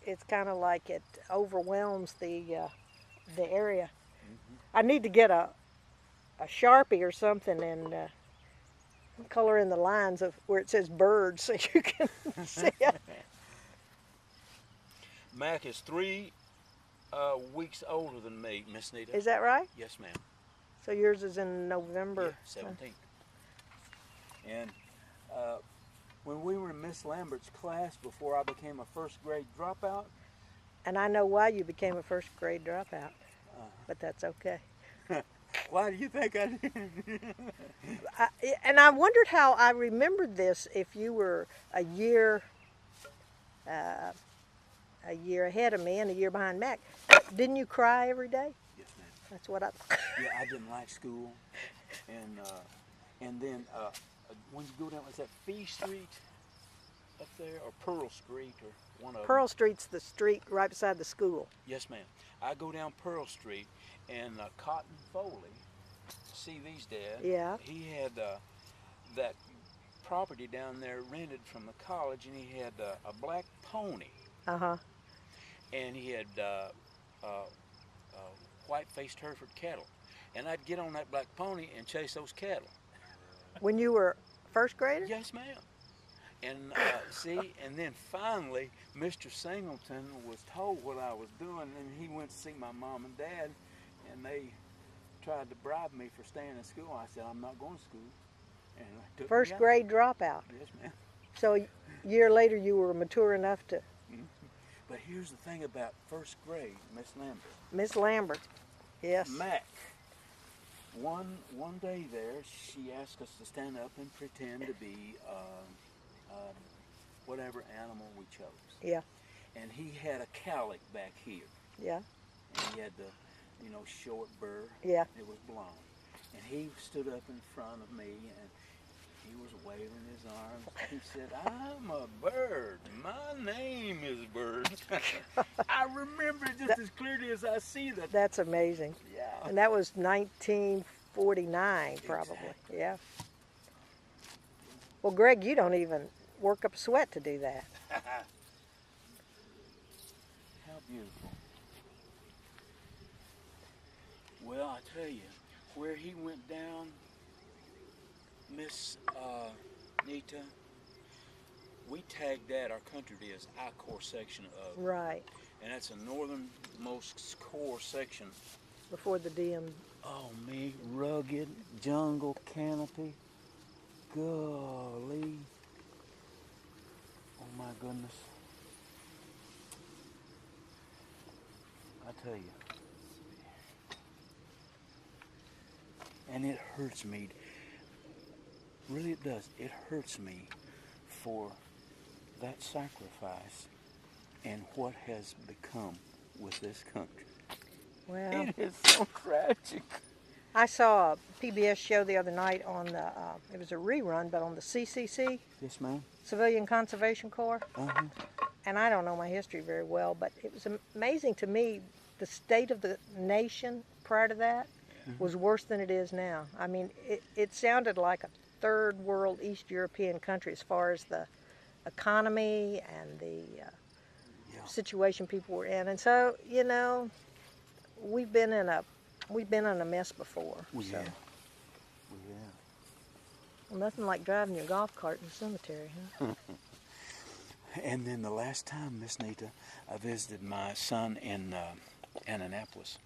it's kind of like it overwhelms the area. I need to get a Sharpie or something and color in the lines of where it says birds so you can see it. Mac is 3 weeks older than me, Miss Nita. Is that right? Yes, ma'am. So yours is in November. Yeah, 17th. And when we were in Miss Lambert's class before I became a first grade dropout. And I know why you became a first grade dropout, but that's okay. Why do you think I did? And I wondered how I remembered this if you were a year ahead of me and a year behind Mac. Didn't you cry every day? Yes, ma'am. That's what I. Yeah, I didn't like school, and then when you go down, is that Fee Street up there or Pearl Street or one of them? Pearl Street's the street right beside the school. Yes, ma'am. I go down Pearl Street, and Cotton Foley, CV's dad. Yeah. He had that property down there rented from the college, and he had a black pony. Uh-huh. And he had white-faced Hereford cattle. And I'd get on that black pony and chase those cattle. When you were first grader? Yes, ma'am. And see, and then finally, Mr. Singleton was told what I was doing, and he went to see my mom and dad, and they tried to bribe me for staying in school. I said, I'm not going to school. And I took First grade dropout. Yes, ma'am. So a year later, you were mature enough to. But here's the thing about first grade, Miss Lambert. Miss Lambert, yes. Mac. One day there, she asked us to stand up and pretend to be whatever animal we chose. Yeah. And he had a cowlick back here. Yeah. And he had the, short burr. Yeah. It was blonde. And he stood up in front of me and he was waving his arms. He said, I'm a bird. My name is Bird. I remember it just as clearly as I see that. That's amazing. Yeah. And that was 1949, probably. Exactly. Yeah. Well, Greg, you don't even work up a sweat to do that. How beautiful. Well, I tell you, where he went down, Miss Nita, we tagged that, our country day, as I-Corps section of. Right. And that's a northernmost core section. Before the DM. Oh, me, rugged, jungle canopy. Golly. Oh, my goodness. I tell you. And it hurts me. Really it does. It hurts me for that sacrifice and what has become with this country. Well, it is so tragic. I saw a PBS show the other night on the, it was a rerun, but on the CCC. Yes, ma'am. Civilian Conservation Corps. Uh-huh. And I don't know my history very well, but it was amazing to me, the state of the nation prior to that was worse than it is now. I mean, it sounded like a third world East European country as far as the economy and the situation people were in. And so, we've been in a mess before. We so. have. We have. Well, nothing like driving your golf cart in the cemetery, huh? And then the last time, Miss Nita, I visited my son in Annapolis.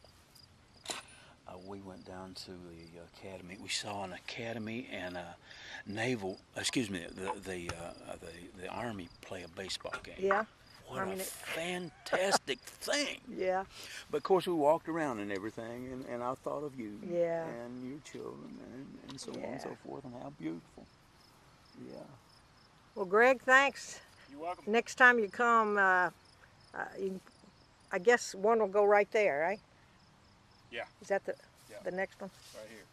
We went down to the academy. We saw an academy and a naval. The Army play a baseball game. Yeah. What a fantastic thing. Yeah. But of course we walked around and everything, and I thought of you. Yeah. And your children, and so on and so forth, and how beautiful. Yeah. Well, Greg, thanks. You're welcome. Next time you come, I guess one will go right there, right? Yeah. Is that the next one? Right here.